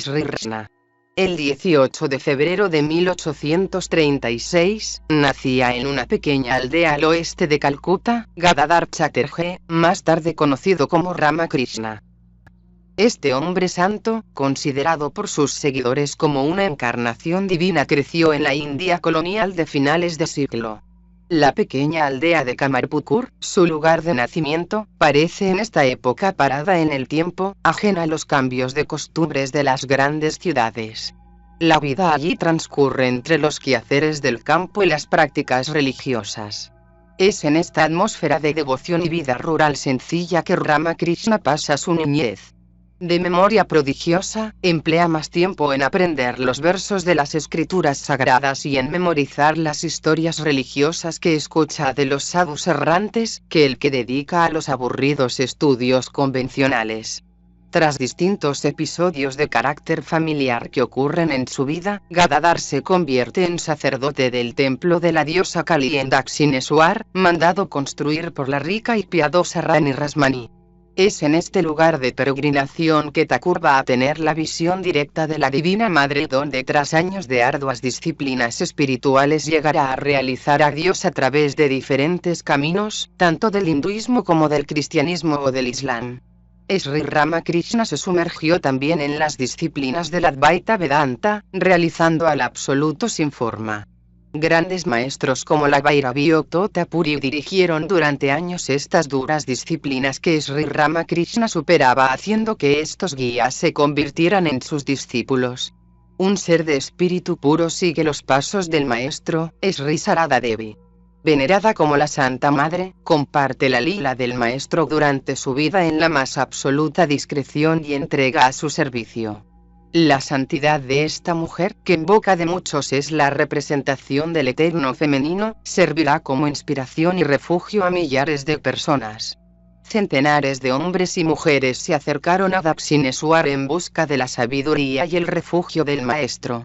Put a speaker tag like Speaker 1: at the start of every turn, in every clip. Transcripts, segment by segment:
Speaker 1: Sri Krishna. El 18 de febrero de 1836, nacía en una pequeña aldea al oeste de Calcuta, Gadadhar Chatterjee, más tarde conocido como Ramakrishna. Este hombre santo, considerado por sus seguidores como una encarnación divina, creció en la India colonial de finales de siglo. La pequeña aldea de Kamarpukur, su lugar de nacimiento, parece en esta época parada en el tiempo, ajena a los cambios de costumbres de las grandes ciudades. La vida allí transcurre entre los quehaceres del campo y las prácticas religiosas. Es en esta atmósfera de devoción y vida rural sencilla que Ramakrishna pasa su niñez. De memoria prodigiosa, emplea más tiempo en aprender los versos de las escrituras sagradas y en memorizar las historias religiosas que escucha de los sadhus errantes, que el que dedica a los aburridos estudios convencionales. Tras distintos episodios de carácter familiar que ocurren en su vida, Gadadhar se convierte en sacerdote del templo de la diosa Kali en Dakshineswar, mandado construir por la rica y piadosa Rani Rasmani. Es en este lugar de peregrinación que Thakur va a tener la visión directa de la Divina Madre, donde tras años de arduas disciplinas espirituales llegará a realizar a Dios a través de diferentes caminos, tanto del hinduismo como del cristianismo o del islam. Sri Ramakrishna se sumergió también en las disciplinas del Advaita Vedanta, realizando al absoluto sin forma. Grandes maestros como la Bhairavi o Totapuri dirigieron durante años estas duras disciplinas que Sri Ramakrishna superaba, haciendo que estos guías se convirtieran en sus discípulos. Un ser de espíritu puro sigue los pasos del maestro, Sri Sarada Devi. Venerada como la Santa Madre, comparte la lila del maestro durante su vida en la más absoluta discreción y entrega a su servicio. La santidad de esta mujer, que en boca de muchos es la representación del eterno femenino, servirá como inspiración y refugio a millares de personas. Centenares de hombres y mujeres se acercaron a Dakshineswar en busca de la sabiduría y el refugio del maestro.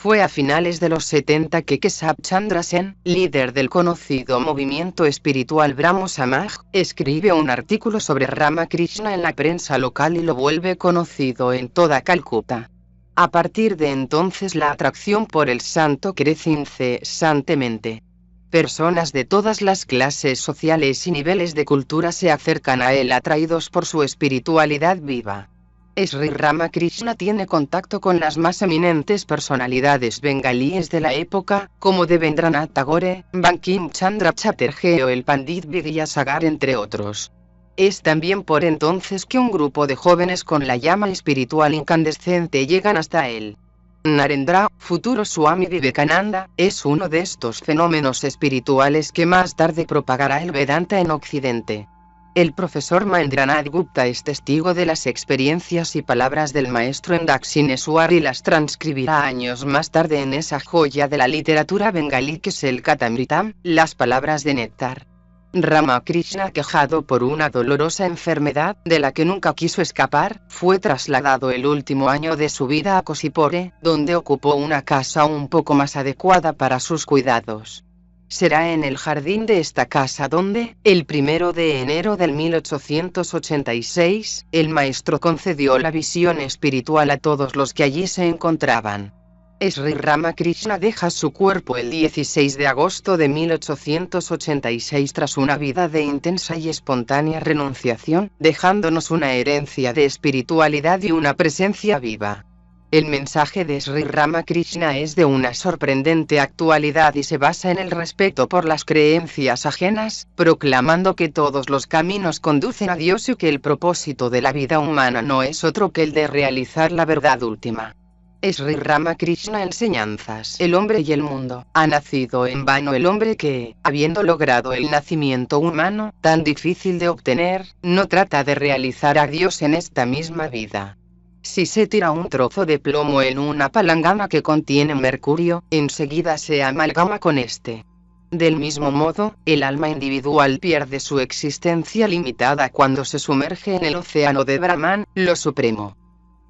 Speaker 1: Fue a finales de los 70 que Keshav Chandra Sen, líder del conocido movimiento espiritual Brahmo Samaj, escribe un artículo sobre Ramakrishna en la prensa local y lo vuelve conocido en toda Calcuta. A partir de entonces la atracción por el santo crece incesantemente. Personas de todas las clases sociales y niveles de cultura se acercan a él atraídos por su espiritualidad viva. Sri Ramakrishna tiene contacto con las más eminentes personalidades bengalíes de la época, como Devendranath Tagore, Bankim Chandra Chatterjee o el Pandit Vidyasagar, entre otros. Es también por entonces que un grupo de jóvenes con la llama espiritual incandescente llegan hasta él. Narendra, futuro Swami Vivekananda, es uno de estos fenómenos espirituales que más tarde propagará el Vedanta en Occidente. El profesor Mahendranath Gupta es testigo de las experiencias y palabras del maestro en Dakshineswar y las transcribirá años más tarde en esa joya de la literatura bengalí que es el Katamritam, las palabras de néctar. Ramakrishna, quejado por una dolorosa enfermedad de la que nunca quiso escapar, fue trasladado el último año de su vida a Kosipore, donde ocupó una casa un poco más adecuada para sus cuidados. Será en el jardín de esta casa donde, el 1 de enero del 1886, el maestro concedió la visión espiritual a todos los que allí se encontraban. Sri Ramakrishna deja su cuerpo el 16 de agosto de 1886 tras una vida de intensa y espontánea renunciación, dejándonos una herencia de espiritualidad y una presencia viva. El mensaje de Sri Ramakrishna es de una sorprendente actualidad y se basa en el respeto por las creencias ajenas, proclamando que todos los caminos conducen a Dios y que el propósito de la vida humana no es otro que el de realizar la verdad última. Sri Ramakrishna enseñanzas. El hombre y el mundo. Ha nacido en vano el hombre que, habiendo logrado el nacimiento humano, tan difícil de obtener, no trata de realizar a Dios en esta misma vida. Si se tira un trozo de plomo en una palangana que contiene mercurio, enseguida se amalgama con este. Del mismo modo, el alma individual pierde su existencia limitada cuando se sumerge en el océano de Brahman, lo supremo.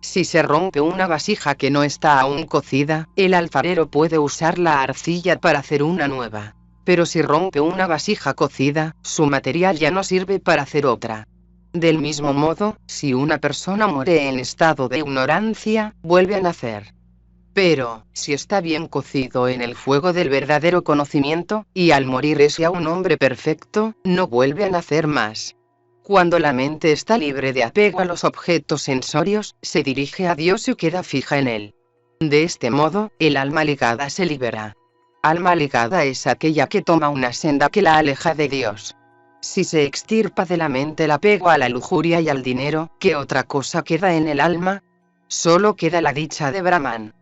Speaker 1: Si se rompe una vasija que no está aún cocida, el alfarero puede usar la arcilla para hacer una nueva. Pero si rompe una vasija cocida, su material ya no sirve para hacer otra. Del mismo modo, si una persona muere en estado de ignorancia, vuelve a nacer. Pero, si está bien cocido en el fuego del verdadero conocimiento, y al morir es ya un hombre perfecto, no vuelve a nacer más. Cuando la mente está libre de apego a los objetos sensorios, se dirige a Dios y queda fija en él. De este modo, el alma ligada se libera. Alma ligada es aquella que toma una senda que la aleja de Dios. Si se extirpa de la mente el apego a la lujuria y al dinero, ¿qué otra cosa queda en el alma? Solo queda la dicha de Brahman.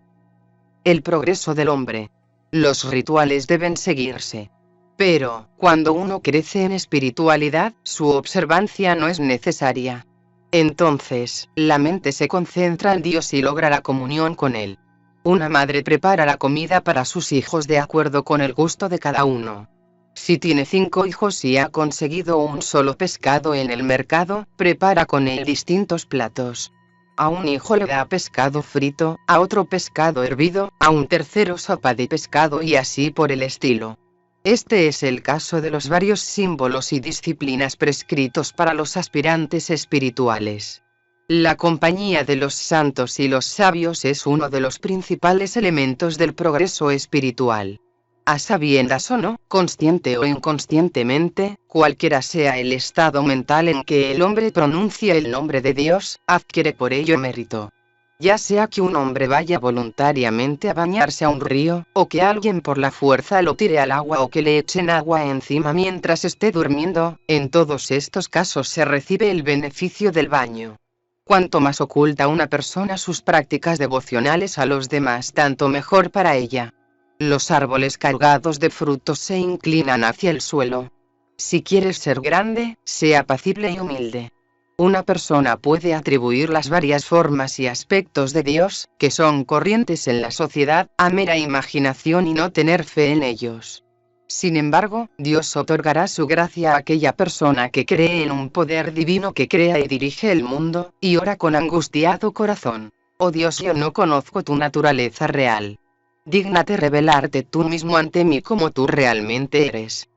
Speaker 1: El progreso del hombre. Los rituales deben seguirse. Pero, cuando uno crece en espiritualidad, su observancia no es necesaria. Entonces, la mente se concentra en Dios y logra la comunión con Él. Una madre prepara la comida para sus hijos de acuerdo con el gusto de cada uno. Si tiene 5 hijos y ha conseguido un solo pescado en el mercado, prepara con él distintos platos. A un hijo le da pescado frito, a otro pescado hervido, a un tercero sopa de pescado y así por el estilo. Este es el caso de los varios símbolos y disciplinas prescritos para los aspirantes espirituales. La compañía de los santos y los sabios es uno de los principales elementos del progreso espiritual. A sabiendas o no, consciente o inconscientemente, cualquiera sea el estado mental en que el hombre pronuncia el nombre de Dios, adquiere por ello mérito. Ya sea que un hombre vaya voluntariamente a bañarse a un río, o que alguien por la fuerza lo tire al agua o que le echen agua encima mientras esté durmiendo, en todos estos casos se recibe el beneficio del baño. Cuanto más oculta una persona sus prácticas devocionales a los demás, tanto mejor para ella. Los árboles cargados de frutos se inclinan hacia el suelo. Si quieres ser grande, sea apacible y humilde. Una persona puede atribuir las varias formas y aspectos de Dios, que son corrientes en la sociedad, a mera imaginación y no tener fe en ellos. Sin embargo, Dios otorgará su gracia a aquella persona que cree en un poder divino que crea y dirige el mundo, y ora con angustiado corazón. Oh Dios, yo no conozco tu naturaleza real. Dígnate revelarte tú mismo ante mí como tú realmente eres.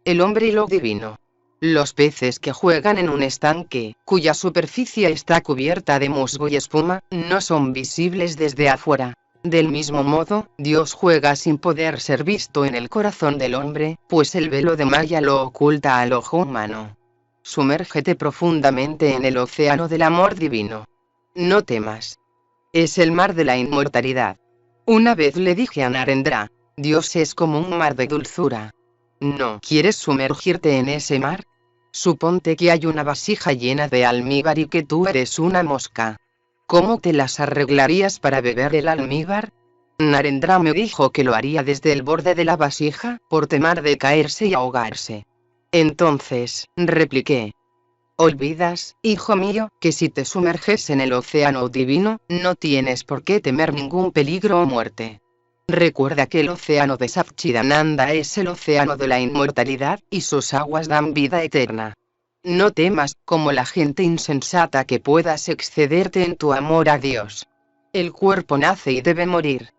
Speaker 1: El hombre y lo divino. Los peces que juegan en un estanque, cuya superficie está cubierta de musgo y espuma, no son visibles desde afuera. Del mismo modo, Dios juega sin poder ser visto en el corazón del hombre, pues el velo de malla lo oculta al ojo humano. Sumérgete profundamente en el océano del amor divino. No temas. Es el mar de la inmortalidad. Una vez le dije a Narendra, Dios es como un mar de dulzura. ¿No quieres sumergirte en ese mar? Suponte que hay una vasija llena de almíbar y que tú eres una mosca. ¿Cómo te las arreglarías para beber el almíbar? Narendra me dijo que lo haría desde el borde de la vasija, por temor de caerse y ahogarse. Entonces, repliqué. Olvidas, hijo mío, que si te sumerges en el océano divino, no tienes por qué temer ningún peligro o muerte. Recuerda que el océano de Satchidananda es el océano de la inmortalidad, y sus aguas dan vida eterna. No temas, como la gente insensata, que puedas excederte en tu amor a Dios. El cuerpo nace y debe morir.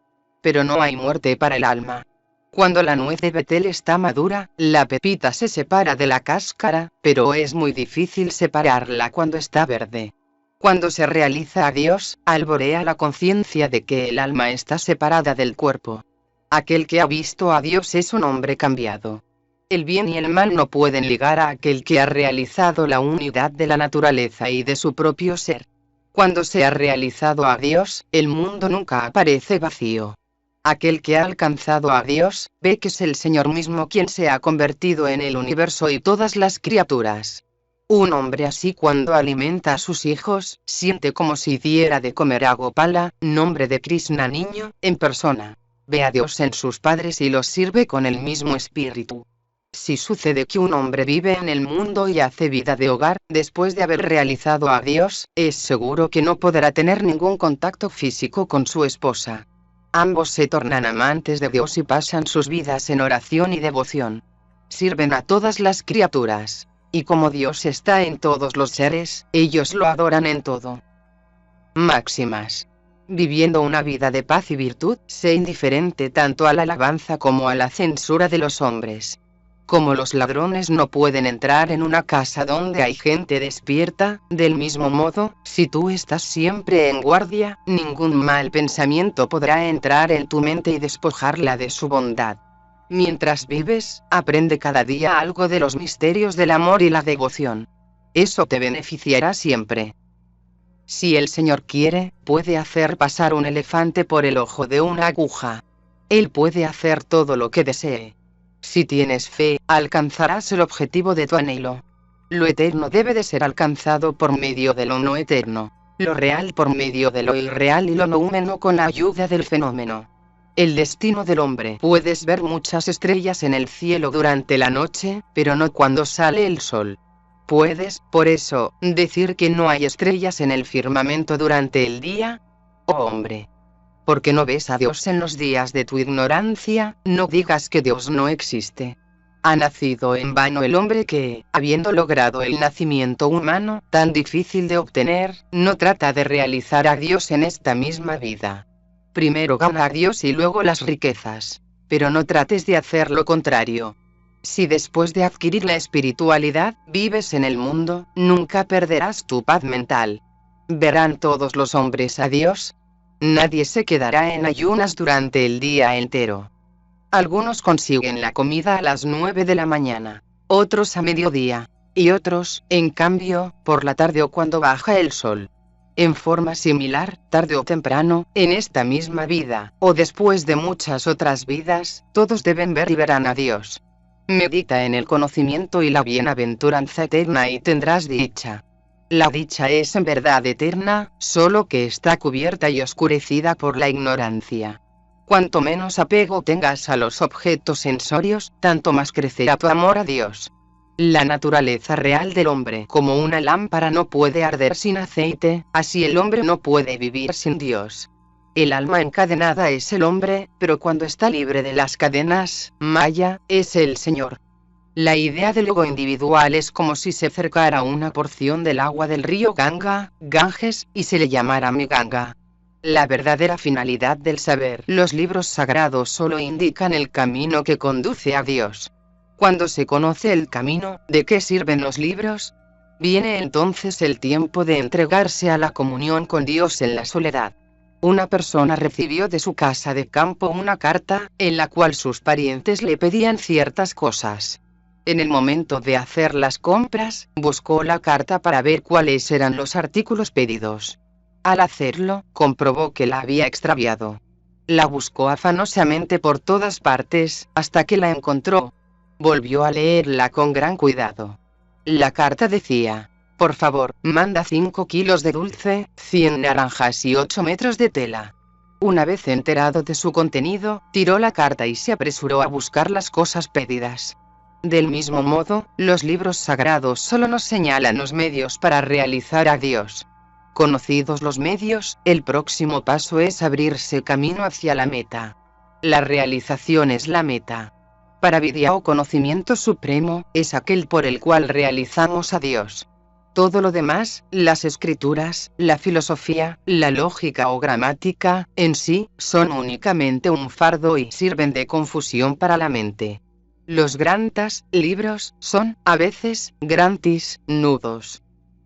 Speaker 1: Pero no hay muerte para el alma. Cuando la nuez de Betel está madura, la pepita se separa de la cáscara, pero es muy difícil separarla cuando está verde. Cuando se realiza a Dios, alborea la conciencia de que el alma está separada del cuerpo. Aquel que ha visto a Dios es un hombre cambiado. El bien y el mal no pueden ligar a aquel que ha realizado la unidad de la naturaleza y de su propio ser. Cuando se ha realizado a Dios, el mundo nunca aparece vacío. Aquel que ha alcanzado a Dios, ve que es el Señor mismo quien se ha convertido en el universo y todas las criaturas. Un hombre así, cuando alimenta a sus hijos, siente como si diera de comer a Gopala, nombre de Krishna niño, en persona. Ve a Dios en sus padres y los sirve con el mismo espíritu. Si sucede que un hombre vive en el mundo y hace vida de hogar, después de haber realizado a Dios, es seguro que no podrá tener ningún contacto físico con su esposa. Ambos se tornan amantes de Dios y pasan sus vidas en oración y devoción. Sirven a todas las criaturas. Y como Dios está en todos los seres, ellos lo adoran en todo. Máximas. Viviendo una vida de paz y virtud, sé indiferente tanto a la alabanza como a la censura de los hombres. Como los ladrones no pueden entrar en una casa donde hay gente despierta, del mismo modo, si tú estás siempre en guardia, ningún mal pensamiento podrá entrar en tu mente y despojarla de su bondad. Mientras vives, aprende cada día algo de los misterios del amor y la devoción. Eso te beneficiará siempre. Si el Señor quiere, puede hacer pasar un elefante por el ojo de una aguja. Él puede hacer todo lo que desee. Si tienes fe, alcanzarás el objetivo de tu anhelo. Lo eterno debe de ser alcanzado por medio de lo no eterno. Lo real por medio de lo irreal y lo noumeno con la ayuda del fenómeno. El destino del hombre. Puedes ver muchas estrellas en el cielo durante la noche, pero no cuando sale el sol. ¿Puedes, por eso, decir que no hay estrellas en el firmamento durante el día? Oh hombre. Porque no ves a Dios en los días de tu ignorancia, no digas que Dios no existe. Ha nacido en vano el hombre que, habiendo logrado el nacimiento humano, tan difícil de obtener, no trata de realizar a Dios en esta misma vida. Primero gana a Dios y luego las riquezas. Pero no trates de hacer lo contrario. Si después de adquirir la espiritualidad, vives en el mundo, nunca perderás tu paz mental. ¿Verán todos los hombres a Dios? Nadie se quedará en ayunas durante el día entero. Algunos consiguen la comida a las 9 de la mañana, otros a mediodía, y otros, en cambio, por la tarde o cuando baja el sol. En forma similar, tarde o temprano, en esta misma vida, o después de muchas otras vidas, todos deben ver y verán a Dios. Medita en el conocimiento y la bienaventuranza eterna y tendrás dicha. La dicha es en verdad eterna, solo que está cubierta y oscurecida por la ignorancia. Cuanto menos apego tengas a los objetos sensorios, tanto más crecerá tu amor a Dios. La naturaleza real del hombre, como una lámpara no puede arder sin aceite, así el hombre no puede vivir sin Dios. El alma encadenada es el hombre, pero cuando está libre de las cadenas, Maya, es el Señor. La idea del ego individual es como si se acercara una porción del agua del río Ganges, y se le llamara mi Ganga. La verdadera finalidad del saber. Los libros sagrados solo indican el camino que conduce a Dios. Cuando se conoce el camino, ¿de qué sirven los libros? Viene entonces el tiempo de entregarse a la comunión con Dios en la soledad. Una persona recibió de su casa de campo una carta, en la cual sus parientes le pedían ciertas cosas. En el momento de hacer las compras, buscó la carta para ver cuáles eran los artículos pedidos. Al hacerlo, comprobó que la había extraviado. La buscó afanosamente por todas partes, hasta que la encontró. Volvió a leerla con gran cuidado. La carta decía: por favor, manda 5 kilos de dulce, 100 naranjas y 8 metros de tela. Una vez enterado de su contenido, tiró la carta y se apresuró a buscar las cosas pedidas. Del mismo modo, los libros sagrados solo nos señalan los medios para realizar a Dios. Conocidos los medios, el próximo paso es abrirse camino hacia la meta. La realización es la meta. Para Vidya o conocimiento supremo, es aquel por el cual realizamos a Dios. Todo lo demás, las escrituras, la filosofía, la lógica o gramática, en sí, son únicamente un fardo y sirven de confusión para la mente. Los grandes libros son, a veces, grandes nudos.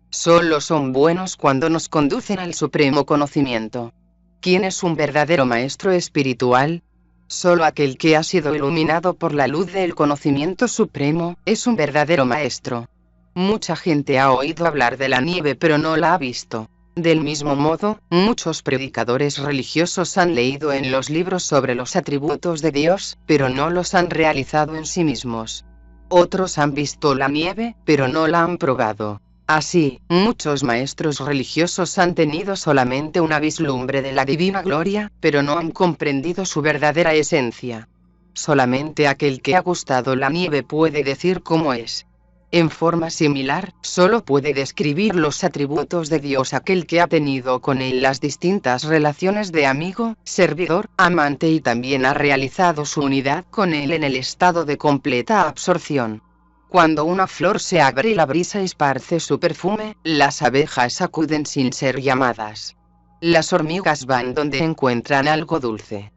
Speaker 1: Solo son buenos cuando nos conducen al supremo conocimiento. ¿Quién es un verdadero maestro espiritual? Solo aquel que ha sido iluminado por la luz del conocimiento supremo, es un verdadero maestro. Mucha gente ha oído hablar de la nieve pero no la ha visto. Del mismo modo, muchos predicadores religiosos han leído en los libros sobre los atributos de Dios, pero no los han realizado en sí mismos. Otros han visto la nieve, pero no la han probado. Así, muchos maestros religiosos han tenido solamente una vislumbre de la divina gloria, pero no han comprendido su verdadera esencia. Solamente aquel que ha gustado la nieve puede decir cómo es. En forma similar, solo puede describir los atributos de Dios aquel que ha tenido con él las distintas relaciones de amigo, servidor, amante y también ha realizado su unidad con él en el estado de completa absorción. Cuando una flor se abre y la brisa esparce su perfume, las abejas acuden sin ser llamadas. Las hormigas van donde encuentran algo dulce.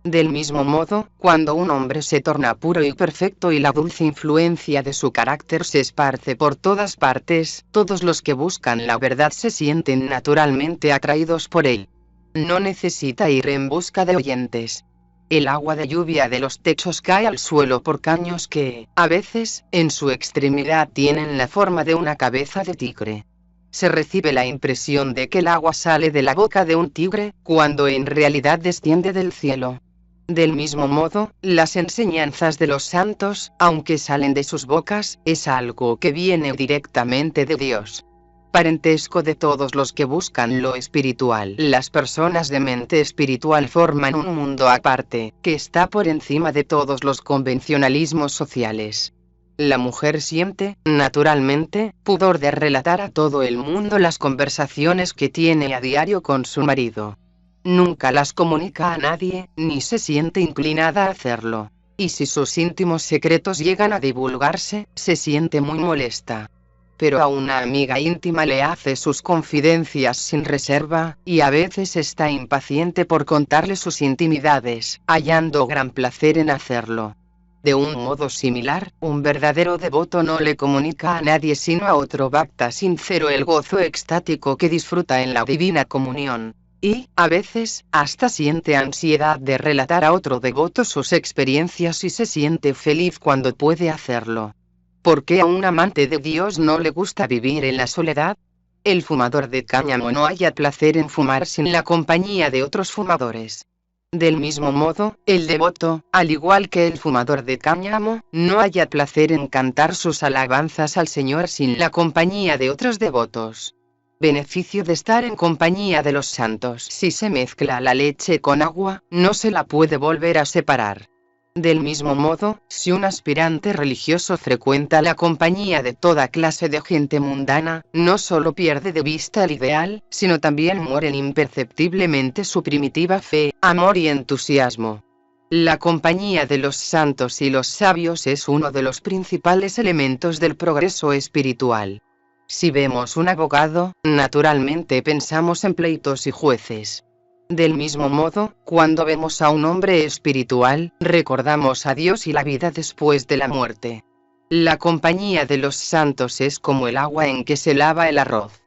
Speaker 1: Del mismo modo, cuando un hombre se torna puro y perfecto y la dulce influencia de su carácter se esparce por todas partes, todos los que buscan la verdad se sienten naturalmente atraídos por él. No necesita ir en busca de oyentes. El agua de lluvia de los techos cae al suelo por caños que, a veces, en su extremidad tienen la forma de una cabeza de tigre. Se recibe la impresión de que el agua sale de la boca de un tigre, cuando en realidad desciende del cielo. Del mismo modo, las enseñanzas de los santos, aunque salen de sus bocas, es algo que viene directamente de Dios. Parentesco de todos los que buscan lo espiritual. Las personas de mente espiritual forman un mundo aparte, que está por encima de todos los convencionalismos sociales. La mujer siente, naturalmente, pudor de relatar a todo el mundo las conversaciones que tiene a diario con su marido. Nunca las comunica a nadie, ni se siente inclinada a hacerlo. Y si sus íntimos secretos llegan a divulgarse, se siente muy molesta. Pero a una amiga íntima le hace sus confidencias sin reserva, y a veces está impaciente por contarle sus intimidades, hallando gran placer en hacerlo. De un modo similar, un verdadero devoto no le comunica a nadie sino a otro bhakta sincero el gozo extático que disfruta en la divina comunión. Y, a veces, hasta siente ansiedad de relatar a otro devoto sus experiencias y se siente feliz cuando puede hacerlo. ¿Por qué a un amante de Dios no le gusta vivir en la soledad? El fumador de cáñamo no halla placer en fumar sin la compañía de otros fumadores. Del mismo modo, el devoto, al igual que el fumador de cáñamo, no halla placer en cantar sus alabanzas al Señor sin la compañía de otros devotos. Beneficio de estar en compañía de los santos. Si se mezcla la leche con agua, no se la puede volver a separar. Del mismo modo, si un aspirante religioso frecuenta la compañía de toda clase de gente mundana, no solo pierde de vista el ideal, sino también mueren imperceptiblemente su primitiva fe, amor y entusiasmo. La compañía de los santos y los sabios es uno de los principales elementos del progreso espiritual. Si vemos un abogado, naturalmente pensamos en pleitos y jueces. Del mismo modo, cuando vemos a un hombre espiritual, recordamos a Dios y la vida después de la muerte. La compañía de los santos es como el agua en que se lava el arroz.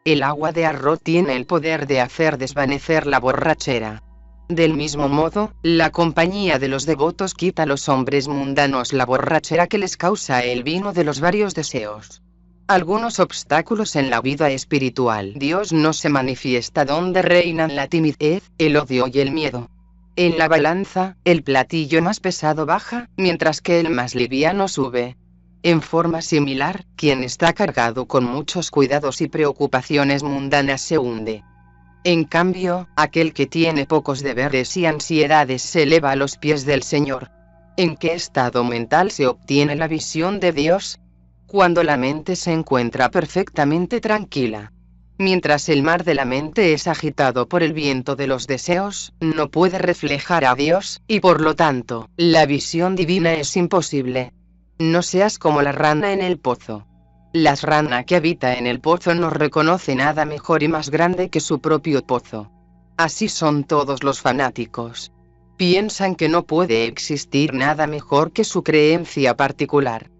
Speaker 1: El agua de arroz tiene el poder de hacer desvanecer la borrachera. Del mismo modo, la compañía de los devotos quita a los hombres mundanos la borrachera que les causa el vino de los varios deseos. Algunos obstáculos en la vida espiritual. Dios no se manifiesta donde reinan la timidez, el odio y el miedo. En la balanza, el platillo más pesado baja, mientras que el más liviano sube. En forma similar, quien está cargado con muchos cuidados y preocupaciones mundanas se hunde. En cambio, aquel que tiene pocos deberes y ansiedades se eleva a los pies del Señor. ¿En qué estado mental se obtiene la visión de Dios? Cuando la mente se encuentra perfectamente tranquila. Mientras el mar de la mente es agitado por el viento de los deseos, no puede reflejar a Dios, y por lo tanto, la visión divina es imposible. No seas como la rana en el pozo. La rana que habita en el pozo no reconoce nada mejor y más grande que su propio pozo. Así son todos los fanáticos. Piensan que no puede existir nada mejor que su creencia particular.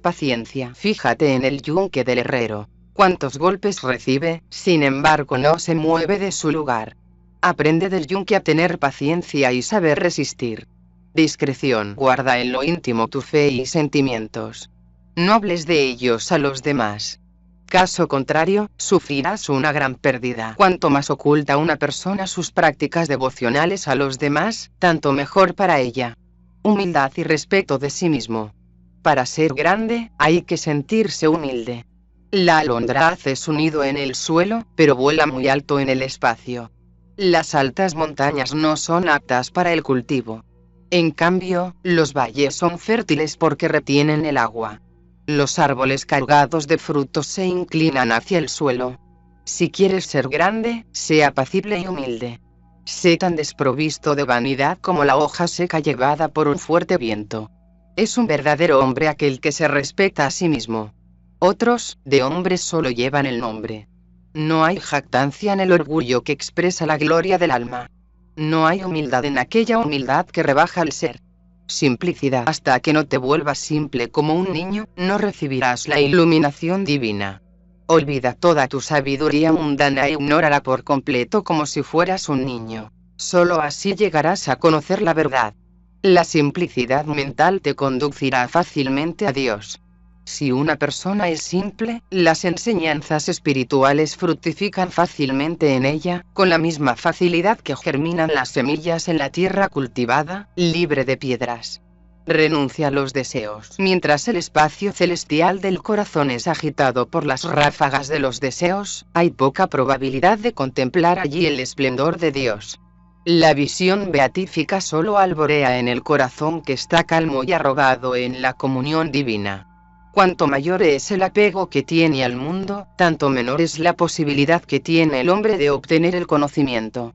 Speaker 1: Paciencia. Fíjate en el yunque del herrero. Cuántos golpes recibe, sin embargo no se mueve de su lugar. Aprende del yunque a tener paciencia y saber resistir. Discreción. Guarda en lo íntimo tu fe y sentimientos. No hables de ellos a los demás. Caso contrario, sufrirás una gran pérdida. Cuanto más oculta una persona sus prácticas devocionales a los demás, tanto mejor para ella. Humildad y respeto de sí mismo. Para ser grande, hay que sentirse humilde. La alondra hace su nido en el suelo, pero vuela muy alto en el espacio. Las altas montañas no son aptas para el cultivo. En cambio, los valles son fértiles porque retienen el agua. Los árboles cargados de frutos se inclinan hacia el suelo. Si quieres ser grande, sea apacible y humilde. Sé tan desprovisto de vanidad como la hoja seca llevada por un fuerte viento. Es un verdadero hombre aquel que se respeta a sí mismo. Otros, de hombres solo llevan el nombre. No hay jactancia en el orgullo que expresa la gloria del alma. No hay humildad en aquella humildad que rebaja el ser. Simplicidad. Hasta que no te vuelvas simple como un niño, no recibirás la iluminación divina. Olvida toda tu sabiduría mundana e ignórala por completo como si fueras un niño. Solo así llegarás a conocer la verdad. La simplicidad mental te conducirá fácilmente a Dios. Si una persona es simple, las enseñanzas espirituales fructifican fácilmente en ella, con la misma facilidad que germinan las semillas en la tierra cultivada, libre de piedras. Renuncia a los deseos. Mientras el espacio celestial del corazón es agitado por las ráfagas de los deseos, hay poca probabilidad de contemplar allí el esplendor de Dios. La visión beatífica solo alborea en el corazón que está calmo y arrobado en la comunión divina. Cuanto mayor es el apego que tiene al mundo, tanto menor es la posibilidad que tiene el hombre de obtener el conocimiento.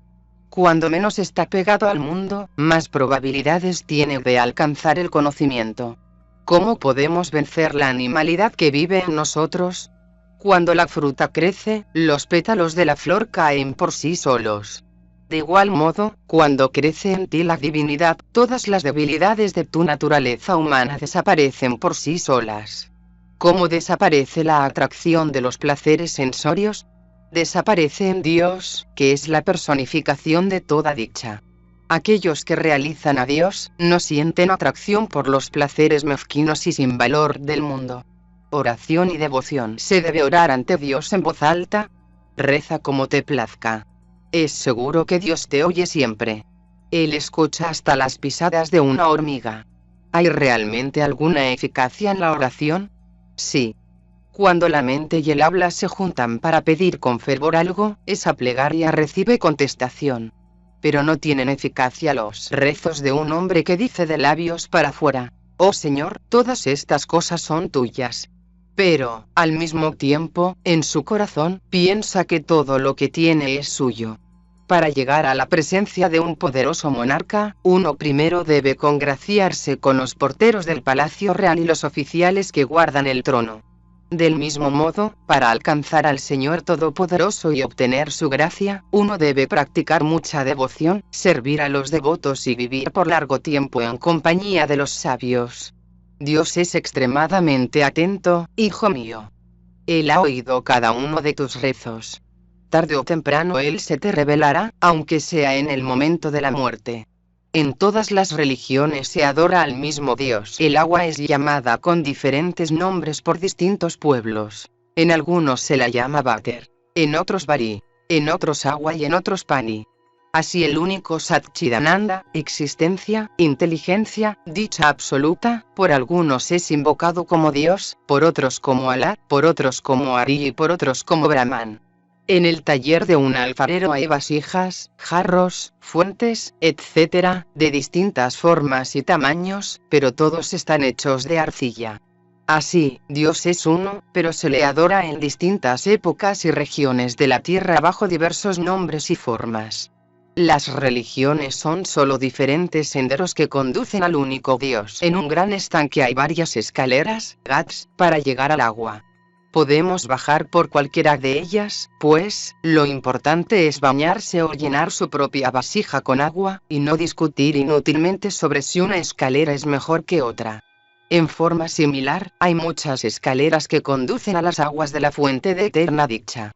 Speaker 1: Cuando menos está pegado al mundo, más probabilidades tiene de alcanzar el conocimiento. ¿Cómo podemos vencer la animalidad que vive en nosotros? Cuando la fruta crece, los pétalos de la flor caen por sí solos. De igual modo, cuando crece en ti la divinidad, todas las debilidades de tu naturaleza humana desaparecen por sí solas. ¿Cómo desaparece la atracción de los placeres sensorios? Desaparece en Dios, que es la personificación de toda dicha. Aquellos que realizan a Dios, no sienten atracción por los placeres mezquinos y sin valor del mundo. Oración y devoción. ¿Se debe orar ante Dios en voz alta? Reza como te plazca. Es seguro que Dios te oye siempre. Él escucha hasta las pisadas de una hormiga. ¿Hay realmente alguna eficacia en la oración? Sí. Cuando la mente y el habla se juntan para pedir con fervor algo, esa plegaria recibe contestación. Pero no tienen eficacia los rezos de un hombre que dice de labios para afuera: «Oh Señor, todas estas cosas son tuyas». Pero, al mismo tiempo, en su corazón, piensa que todo lo que tiene es suyo. Para llegar a la presencia de un poderoso monarca, uno primero debe congraciarse con los porteros del palacio real y los oficiales que guardan el trono. Del mismo modo, para alcanzar al Señor Todopoderoso y obtener su gracia, uno debe practicar mucha devoción, servir a los devotos y vivir por largo tiempo en compañía de los sabios. Dios es extremadamente atento, hijo mío. Él ha oído cada uno de tus rezos. Tarde o temprano Él se te revelará, aunque sea en el momento de la muerte. En todas las religiones se adora al mismo Dios. El agua es llamada con diferentes nombres por distintos pueblos. En algunos se la llama váter, en otros vari, en otros agua y en otros pani. Así el único Satchidananda, existencia, inteligencia, dicha absoluta, por algunos es invocado como Dios, por otros como Alá, por otros como Ari y por otros como Brahman. En el taller de un alfarero hay vasijas, jarros, fuentes, etc., de distintas formas y tamaños, pero todos están hechos de arcilla. Así, Dios es uno, pero se le adora en distintas épocas y regiones de la tierra bajo diversos nombres y formas. Las religiones son solo diferentes senderos que conducen al único Dios. En un gran estanque hay varias escaleras, ghats, para llegar al agua. Podemos bajar por cualquiera de ellas, pues, lo importante es bañarse o llenar su propia vasija con agua, y no discutir inútilmente sobre si una escalera es mejor que otra. En forma similar, hay muchas escaleras que conducen a las aguas de la fuente de eterna dicha.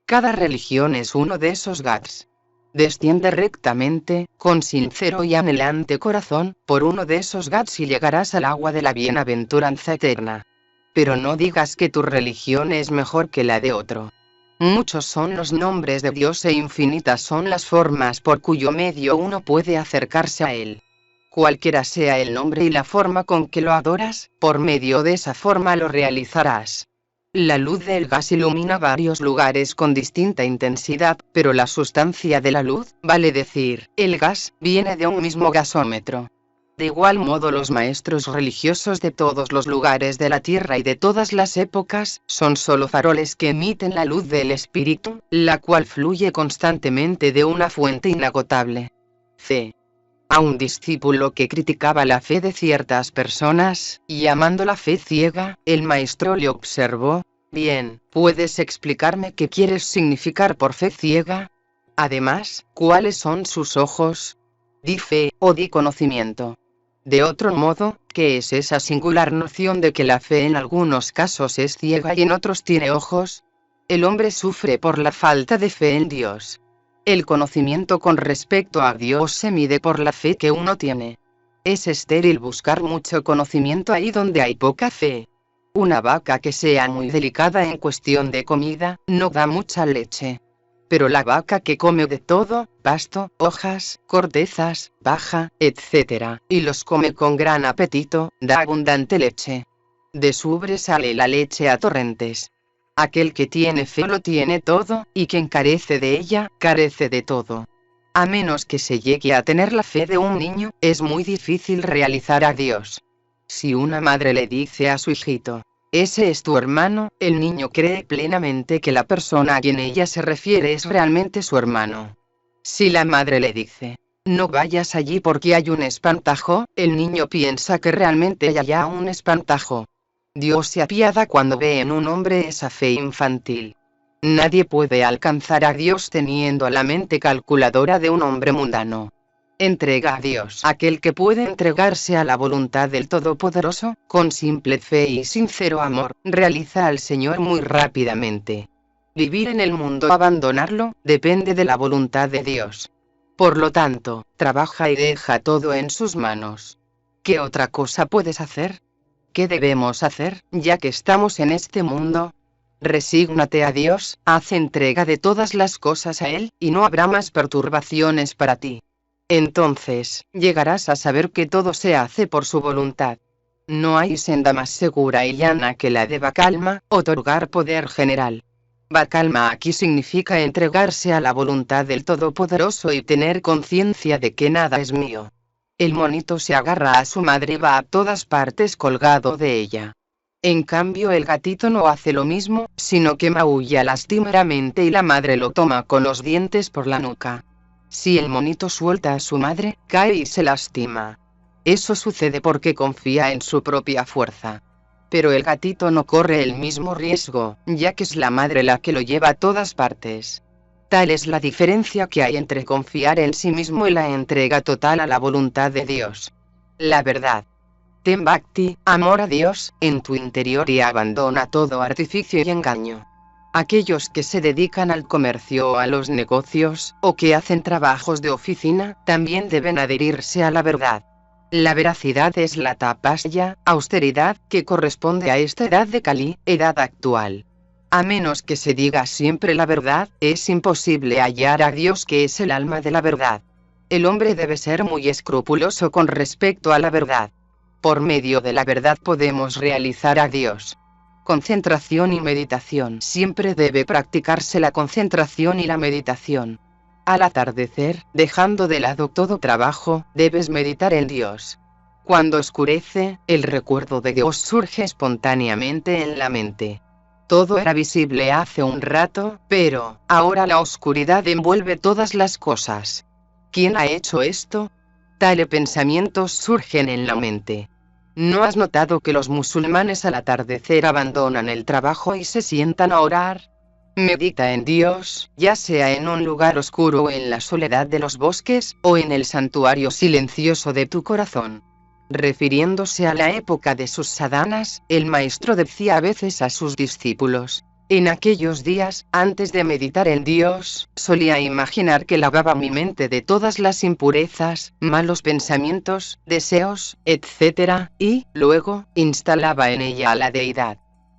Speaker 1: Cada religión es uno de esos ghats. Desciende rectamente, con sincero y anhelante corazón, por uno de esos ghats y llegarás al agua de la bienaventuranza eterna. Pero no digas que tu religión es mejor que la de otro. Muchos son los nombres de Dios e infinitas son las formas por cuyo medio uno puede acercarse a Él. Cualquiera sea el nombre y la forma con que lo adoras, por medio de esa forma lo realizarás. La luz del gas ilumina varios lugares con distinta intensidad, pero la sustancia de la luz, vale decir, el gas, viene de un mismo gasómetro. De igual modo los maestros religiosos de todos los lugares de la tierra y de todas las épocas, son solo faroles que emiten la luz del espíritu, la cual fluye constantemente de una fuente inagotable. C. A un discípulo que criticaba la fe de ciertas personas, llamándola fe ciega, el maestro le observó: «Bien, ¿puedes explicarme qué quieres significar por fe ciega?». Además, ¿cuáles son sus ojos? Di fe, o di conocimiento. De otro modo, ¿qué es esa singular noción de que la fe en algunos casos es ciega y en otros tiene ojos? El hombre sufre por la falta de fe en Dios. El conocimiento con respecto a Dios se mide por la fe que uno tiene. Es estéril buscar mucho conocimiento ahí donde hay poca fe. Una vaca que sea muy delicada en cuestión de comida, no da mucha leche. Pero la vaca que come de todo, pasto, hojas, cortezas, paja, etc., y los come con gran apetito, da abundante leche. De su ubre sale la leche a torrentes. Aquel que tiene fe lo tiene todo, y quien carece de ella, carece de todo. A menos que se llegue a tener la fe de un niño, es muy difícil realizar a Dios. Si una madre le dice a su hijito, ese es tu hermano, el niño cree plenamente que la persona a quien ella se refiere es realmente su hermano. Si la madre le dice, no vayas allí porque hay un espantajo, el niño piensa que realmente hay allá un espantajo. Dios se apiada cuando ve en un hombre esa fe infantil. Nadie puede alcanzar a Dios teniendo la mente calculadora de un hombre mundano. Entrega a Dios aquel que puede entregarse a la voluntad del Todopoderoso, con simple fe y sincero amor, realiza al Señor muy rápidamente. Vivir en el mundo o abandonarlo, depende de la voluntad de Dios. Por lo tanto, trabaja y deja todo en sus manos. ¿Qué otra cosa puedes hacer? ¿Qué debemos hacer, ya que estamos en este mundo? Resígnate a Dios, haz entrega de todas las cosas a Él, y no habrá más perturbaciones para ti. Entonces, llegarás a saber que todo se hace por su voluntad. No hay senda más segura y llana que la de Bacalma, otorgar poder general. Bacalma aquí significa entregarse a la voluntad del Todopoderoso y tener conciencia de que nada es mío. El monito se agarra a su madre y va a todas partes colgado de ella. En cambio el gatito no hace lo mismo, sino que maulla lastimeramente y la madre lo toma con los dientes por la nuca. Si el monito suelta a su madre, cae y se lastima. Eso sucede porque confía en su propia fuerza. Pero el gatito no corre el mismo riesgo, ya que es la madre la que lo lleva a todas partes. Tal es la diferencia que hay entre confiar en sí mismo y la entrega total a la voluntad de Dios. La verdad. Ten bhakti, amor a Dios, en tu interior y abandona todo artificio y engaño. Aquellos que se dedican al comercio o a los negocios, o que hacen trabajos de oficina, también deben adherirse a la verdad. La veracidad es la tapasya, austeridad, que corresponde a esta edad de Kali, edad actual. A menos que se diga siempre la verdad, es imposible hallar a Dios, que es el alma de la verdad. El hombre debe ser muy escrupuloso con respecto a la verdad. Por medio de la verdad podemos realizar a Dios. Concentración y meditación. Siempre debe practicarse la concentración y la meditación. Al atardecer, dejando de lado todo trabajo, debes meditar en Dios. Cuando oscurece, el recuerdo de Dios surge espontáneamente en la mente. Todo era visible hace un rato, pero ahora la oscuridad envuelve todas las cosas. ¿Quién ha hecho esto? Tales pensamientos surgen en la mente. ¿No has notado que los musulmanes al atardecer abandonan el trabajo y se sientan a orar? Medita en Dios, ya sea en un lugar oscuro o en la soledad de los bosques, o en el santuario silencioso de tu corazón. Refiriéndose a la época de sus sadhanas, el maestro decía a veces a sus discípulos: en aquellos días, antes de meditar en Dios, solía imaginar que lavaba mi mente de todas las impurezas, malos pensamientos, deseos, etc., y, luego, instalaba en ella a la deidad.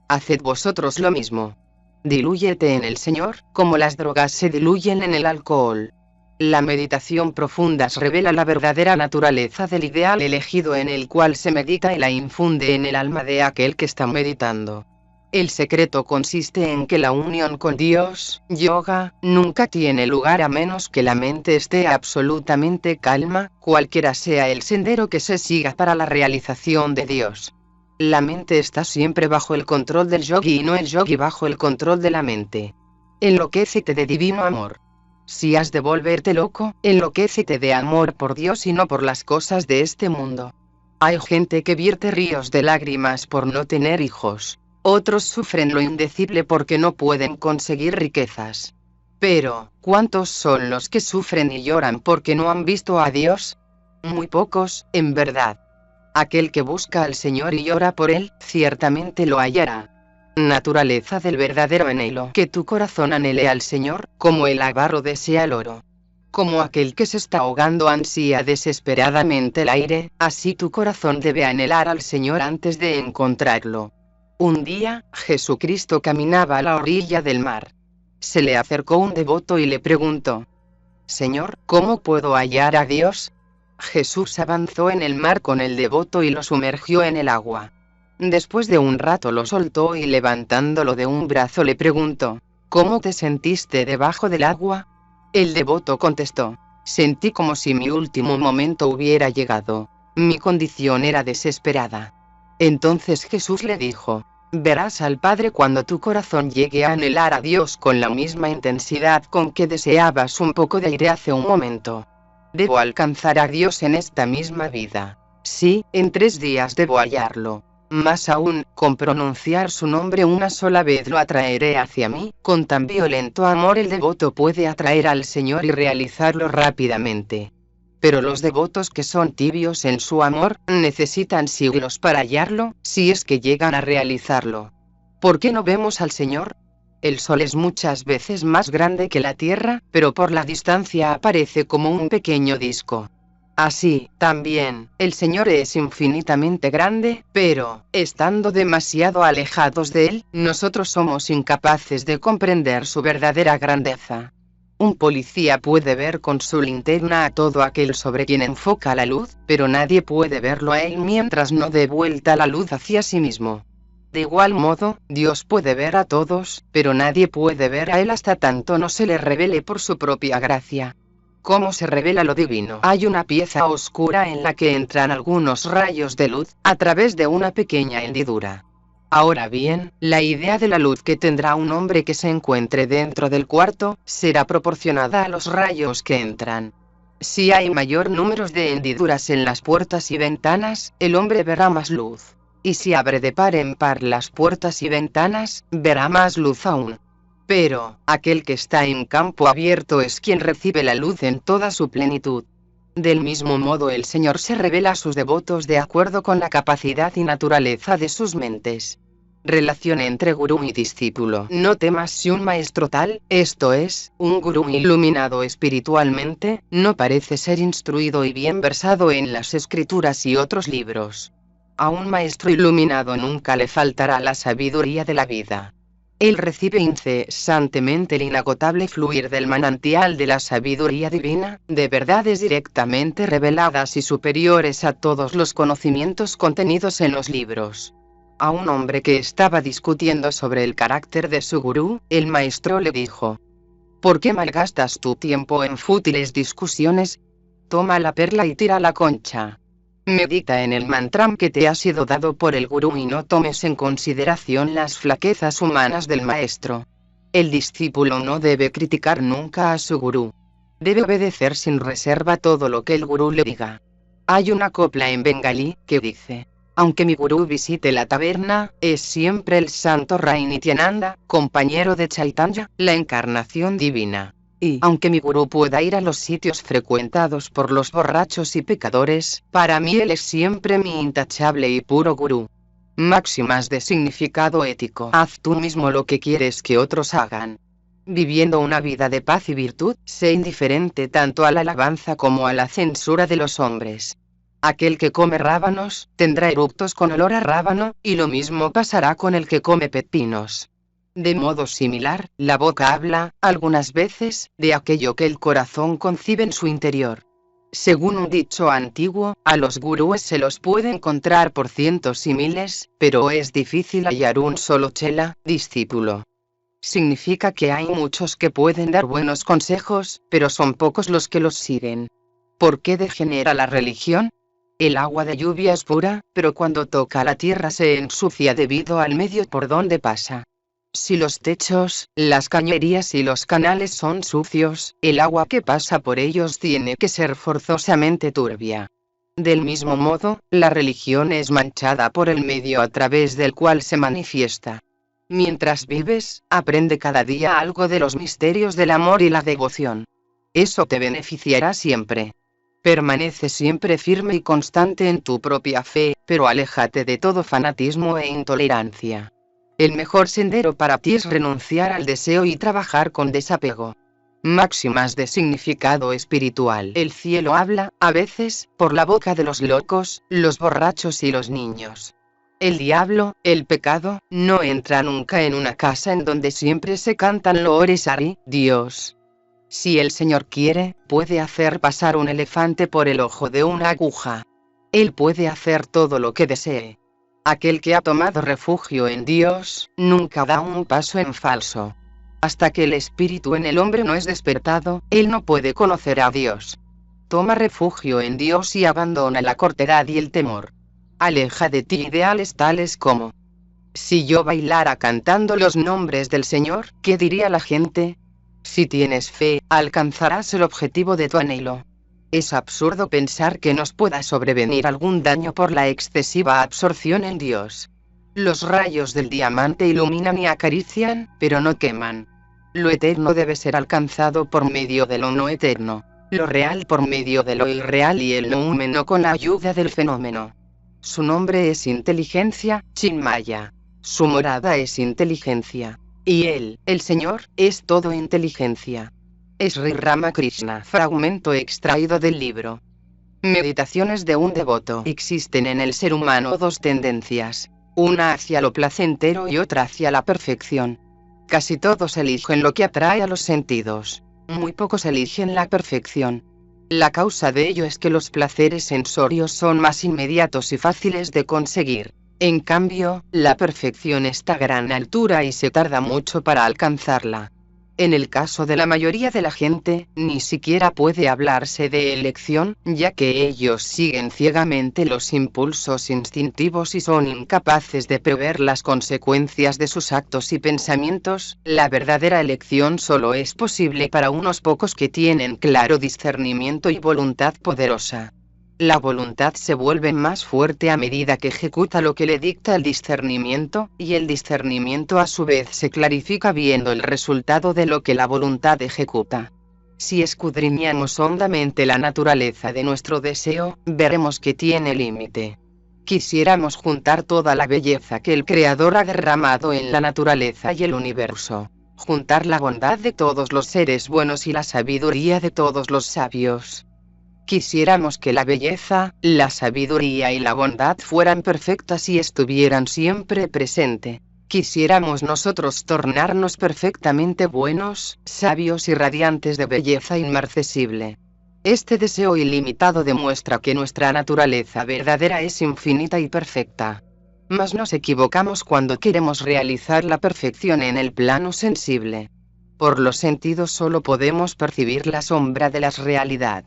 Speaker 1: Haced vosotros lo mismo. Dilúyete en el Señor, como las drogas se diluyen en el alcohol. La meditación profunda revela la verdadera naturaleza del ideal elegido en el cual se medita y la infunde en el alma de aquel que está meditando. El secreto consiste en que la unión con Dios, yoga, nunca tiene lugar a menos que la mente esté absolutamente calma, cualquiera sea el sendero que se siga para la realización de Dios. La mente está siempre bajo el control del yogi y no el yogi bajo el control de la mente. Enloquécete de divino amor. Si has de volverte loco, enloquécete de amor por Dios y no por las cosas de este mundo. Hay gente que vierte ríos de lágrimas por no tener hijos. Otros sufren lo indecible porque no pueden conseguir riquezas. Pero, ¿cuántos son los que sufren y lloran porque no han visto a Dios? Muy pocos, en verdad. Aquel que busca al Señor y llora por Él, ciertamente lo hallará. Naturaleza del verdadero anhelo: que tu corazón anhele al Señor, como el avaro desea el oro. Como aquel que se está ahogando ansía desesperadamente el aire, así tu corazón debe anhelar al Señor antes de encontrarlo. Un día, Jesucristo caminaba a la orilla del mar. Se le acercó un devoto y le preguntó: Señor, ¿cómo puedo hallar a Dios? Jesús avanzó en el mar con el devoto y lo sumergió en el agua. Después de un rato lo soltó y levantándolo de un brazo le preguntó: ¿Cómo te sentiste debajo del agua? El devoto contestó: Sentí como si mi último momento hubiera llegado. Mi condición era desesperada. Entonces Jesús le dijo: Verás al Padre cuando tu corazón llegue a anhelar a Dios con la misma intensidad con que deseabas un poco de aire hace un momento. Debo alcanzar a Dios en esta misma vida. Sí, en 3 días debo hallarlo. Más aún, con pronunciar su nombre una sola vez lo atraeré hacia mí. Con tan violento amor el devoto puede atraer al Señor y realizarlo rápidamente. Pero los devotos que son tibios en su amor, necesitan siglos para hallarlo, si es que llegan a realizarlo. ¿Por qué no vemos al Señor? El sol es muchas veces más grande que la tierra, pero por la distancia aparece como un pequeño disco. Así, también, el Señor es infinitamente grande, pero, estando demasiado alejados de Él, nosotros somos incapaces de comprender su verdadera grandeza. Un policía puede ver con su linterna a todo aquel sobre quien enfoca la luz, pero nadie puede verlo a él mientras no dé vuelta la luz hacia sí mismo. De igual modo, Dios puede ver a todos, pero nadie puede ver a Él hasta tanto no se le revele por su propia gracia. ¿Cómo se revela lo divino? Hay una pieza oscura en la que entran algunos rayos de luz, a través de una pequeña hendidura. Ahora bien, la idea de la luz que tendrá un hombre que se encuentre dentro del cuarto, será proporcionada a los rayos que entran. Si hay mayor número de hendiduras en las puertas y ventanas, el hombre verá más luz. Y si abre de par en par las puertas y ventanas, verá más luz aún. Pero, aquel que está en campo abierto es quien recibe la luz en toda su plenitud. Del mismo modo el Señor se revela a sus devotos de acuerdo con la capacidad y naturaleza de sus mentes. Relación entre gurú y discípulo. No temas si un maestro tal, esto es, un gurú iluminado espiritualmente, no parece ser instruido y bien versado en las escrituras y otros libros. A un maestro iluminado nunca le faltará la sabiduría de la vida. Él recibe incesantemente el inagotable fluir del manantial de la sabiduría divina, de verdades directamente reveladas y superiores a todos los conocimientos contenidos en los libros. A un hombre que estaba discutiendo sobre el carácter de su gurú, el maestro le dijo: ¿Por qué malgastas tu tiempo en fútiles discusiones? Toma la perla y tira la concha. Medita en el mantra que te ha sido dado por el gurú y no tomes en consideración las flaquezas humanas del maestro. El discípulo no debe criticar nunca a su gurú. Debe obedecer sin reserva todo lo que el gurú le diga. Hay una copla en bengalí que dice: aunque mi gurú visite la taberna, es siempre el santo Rai Nityananda, compañero de Chaitanya, la encarnación divina. Y, aunque mi gurú pueda ir a los sitios frecuentados por los borrachos y pecadores, para mí él es siempre mi intachable y puro gurú. Máximas de significado ético. Haz tú mismo lo que quieres que otros hagan. Viviendo una vida de paz y virtud, sé indiferente tanto a la alabanza como a la censura de los hombres. Aquel que come rábanos, tendrá eructos con olor a rábano, y lo mismo pasará con el que come pepinos. De modo similar, la boca habla, algunas veces, de aquello que el corazón concibe en su interior. Según un dicho antiguo, a los gurúes se los puede encontrar por cientos y miles, pero es difícil hallar un solo chela, discípulo. Significa que hay muchos que pueden dar buenos consejos, pero son pocos los que los siguen. ¿Por qué degenera la religión? El agua de lluvia es pura, pero cuando toca la tierra se ensucia debido al medio por donde pasa. Si los techos, las cañerías y los canales son sucios, el agua que pasa por ellos tiene que ser forzosamente turbia. Del mismo modo, la religión es manchada por el medio a través del cual se manifiesta. Mientras vives, aprende cada día algo de los misterios del amor y la devoción. Eso te beneficiará siempre. Permanece siempre firme y constante en tu propia fe, pero aléjate de todo fanatismo e intolerancia. El mejor sendero para ti es renunciar al deseo y trabajar con desapego. Máximas de significado espiritual. El cielo habla, a veces, por la boca de los locos, los borrachos y los niños. El diablo, el pecado, no entra nunca en una casa en donde siempre se cantan loores a Dios. Si el Señor quiere, puede hacer pasar un elefante por el ojo de una aguja. Él puede hacer todo lo que desee. Aquel que ha tomado refugio en Dios, nunca da un paso en falso. Hasta que el espíritu en el hombre no es despertado, él no puede conocer a Dios. Toma refugio en Dios y abandona la cortedad y el temor. Aleja de ti ideales tales como: si yo bailara cantando los nombres del Señor, ¿qué diría la gente? Si tienes fe, alcanzarás el objetivo de tu anhelo. Es absurdo pensar que nos pueda sobrevenir algún daño por la excesiva absorción en Dios. Los rayos del diamante iluminan y acarician, pero no queman. Lo eterno debe ser alcanzado por medio de lo no eterno. Lo real por medio de lo irreal y el noumeno con la ayuda del fenómeno. Su nombre es inteligencia, Chinmaya. Su morada es inteligencia. Y él, el Señor, es todo inteligencia. Sri Ramakrishna. Fragmento extraído del libro Meditaciones de un devoto. Existen en el ser humano dos tendencias, una hacia lo placentero y otra hacia la perfección. Casi todos eligen lo que atrae a los sentidos. Muy pocos eligen la perfección. La causa de ello es que los placeres sensorios son más inmediatos y fáciles de conseguir. En cambio, la perfección está a gran altura y se tarda mucho para alcanzarla. En el caso de la mayoría de la gente, ni siquiera puede hablarse de elección, ya que ellos siguen ciegamente los impulsos instintivos y son incapaces de prever las consecuencias de sus actos y pensamientos. La verdadera elección solo es posible para unos pocos que tienen claro discernimiento y voluntad poderosa. La voluntad se vuelve más fuerte a medida que ejecuta lo que le dicta el discernimiento, y el discernimiento a su vez se clarifica viendo el resultado de lo que la voluntad ejecuta. Si escudriñamos hondamente la naturaleza de nuestro deseo, veremos que tiene límite. Quisiéramos juntar toda la belleza que el Creador ha derramado en la naturaleza y el universo. Juntar la bondad de todos los seres buenos y la sabiduría de todos los sabios. Quisiéramos que la belleza, la sabiduría y la bondad fueran perfectas y estuvieran siempre presente. Quisiéramos nosotros tornarnos perfectamente buenos, sabios y radiantes de belleza inmarcesible. Este deseo ilimitado demuestra que nuestra naturaleza verdadera es infinita y perfecta. Mas nos equivocamos cuando queremos realizar la perfección en el plano sensible. Por los sentidos solo podemos percibir la sombra de la realidad.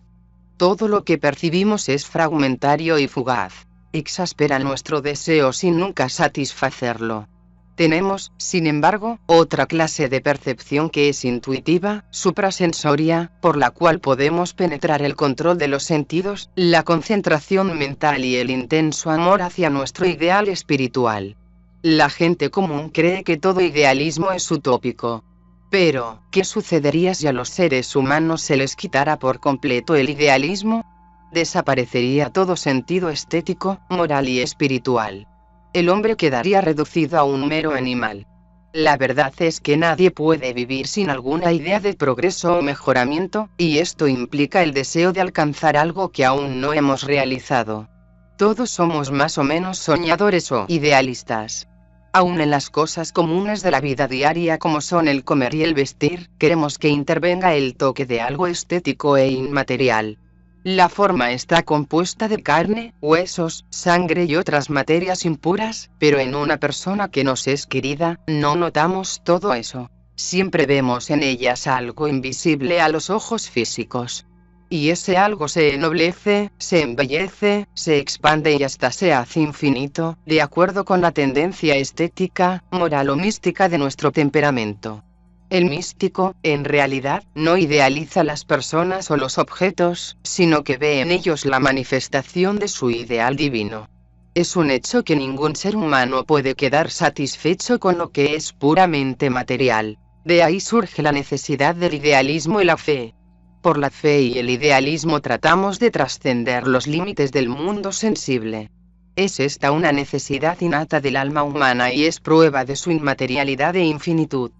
Speaker 1: Todo lo que percibimos es fragmentario y fugaz. Exaspera nuestro deseo sin nunca satisfacerlo. Tenemos, sin embargo, otra clase de percepción que es intuitiva, suprasensoria, por la cual podemos penetrar el control de los sentidos, la concentración mental y el intenso amor hacia nuestro ideal espiritual. La gente común cree que todo idealismo es utópico. Pero, ¿qué sucedería si a los seres humanos se les quitara por completo el idealismo? Desaparecería todo sentido estético, moral y espiritual. El hombre quedaría reducido a un mero animal. La verdad es que nadie puede vivir sin alguna idea de progreso o mejoramiento, y esto implica el deseo de alcanzar algo que aún no hemos realizado. Todos somos más o menos soñadores o idealistas. Aún en las cosas comunes de la vida diaria como son el comer y el vestir, queremos que intervenga el toque de algo estético e inmaterial. La forma está compuesta de carne, huesos, sangre y otras materias impuras, pero en una persona que nos es querida, no notamos todo eso. Siempre vemos en ellas algo invisible a los ojos físicos. Y ese algo se ennoblece, se embellece, se expande y hasta se hace infinito, de acuerdo con la tendencia estética, moral o mística de nuestro temperamento. El místico, en realidad, no idealiza las personas o los objetos, sino que ve en ellos la manifestación de su ideal divino. Es un hecho que ningún ser humano puede quedar satisfecho con lo que es puramente material. De ahí surge la necesidad del idealismo y la fe. Por la fe y el idealismo tratamos de trascender los límites del mundo sensible. Es esta una necesidad innata del alma humana y es prueba de su inmaterialidad e infinitud.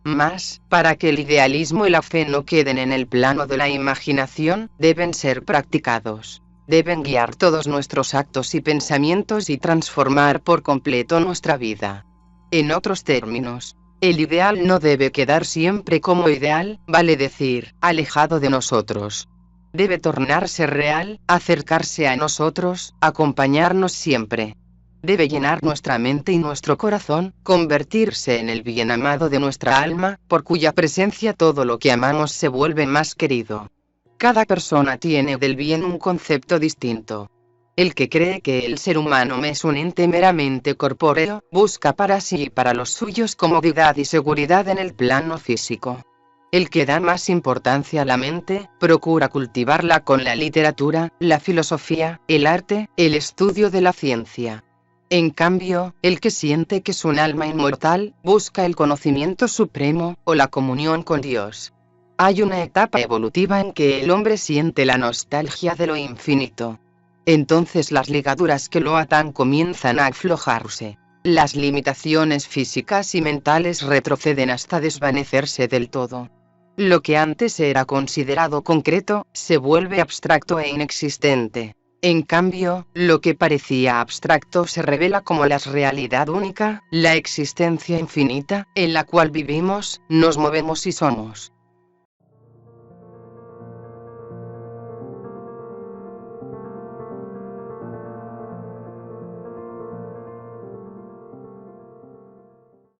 Speaker 1: Mas, para que el idealismo y la fe no queden en el plano de la imaginación, deben ser practicados. Deben guiar todos nuestros actos y pensamientos y transformar por completo nuestra vida. En otros términos, el ideal no debe quedar siempre como ideal, vale decir, alejado de nosotros. Debe tornarse real, acercarse a nosotros, acompañarnos siempre. Debe llenar nuestra mente y nuestro corazón, convertirse en el bien amado de nuestra alma, por cuya presencia todo lo que amamos se vuelve más querido. Cada persona tiene del bien un concepto distinto. El que cree que el ser humano es un ente meramente corpóreo, busca para sí y para los suyos comodidad y seguridad en el plano físico. El que da más importancia a la mente, procura cultivarla con la literatura, la filosofía, el arte, el estudio de la ciencia. En cambio, el que siente que es un alma inmortal, busca el conocimiento supremo, o la comunión con Dios. Hay una etapa evolutiva en que el hombre siente la nostalgia de lo infinito. Entonces las ligaduras que lo atan comienzan a aflojarse. Las limitaciones físicas y mentales retroceden hasta desvanecerse del todo. Lo que antes era considerado concreto, se vuelve abstracto e inexistente. En cambio, lo que parecía abstracto se revela como la realidad única, la existencia infinita, en la cual vivimos, nos movemos y somos.